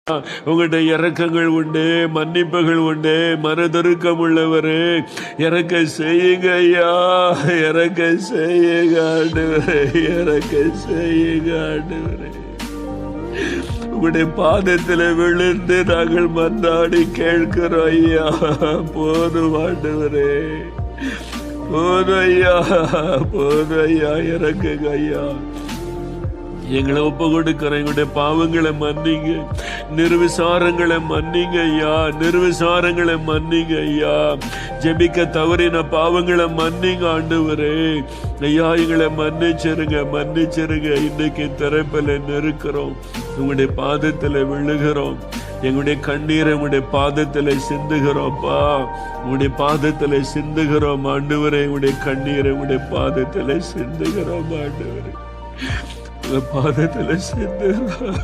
உங்களுடைய இரக்கங்கள் உண்டு, மன்னிப்புகள் உண்டு. மனதுருக்கம் உள்ளவரே, இறக்க செய்யுங்க ஐயா, இறக்க செய்யுங்க ஆண்டவரே, இறக்க செய்யுங்க ஆண்டவரே. உங்களுடைய பாதத்தில் விழுந்து நாங்கள் மன்றாடி கேட்கிறோம் ஐயா. போதும் ஆண்டவரே, போதும் ஐயா, போதும் ஐயா, இறக்குங்க ஐயா. எங்களை ஒப்பு கொடுக்கிறோம். எங்களுடைய பாவங்களை மன்னிங்க, நிர்விசாரங்களை மன்னிங்க ஐயா, நிர்விசாரங்களை மன்னிங்க ஐயா. ஜெபிக்க தவறின பாவங்களை மன்னிங்க ஆண்டவரே. ஐயா, எங்களை மன்னிச்சிருங்க, மன்னிச்சிருங்க. இன்னைக்கு திரைப்பில் நெருக்கிறோம், உங்களுடைய பாதத்தில் விழுகிறோம். எங்களுடைய கண்ணீரை உங்களுடைய பாதத்தில் சிந்துகிறோம்ப்பா, உங்களுடைய பாதத்தில் சிந்துகிறோம் ஆண்டவரே. உங்களுடைய கண்ணீரை உங்களுடைய பாதத்தில் சிந்துகிறோம் ஆண்டவரே, பாதத்தில் சிந்துகிறோம்.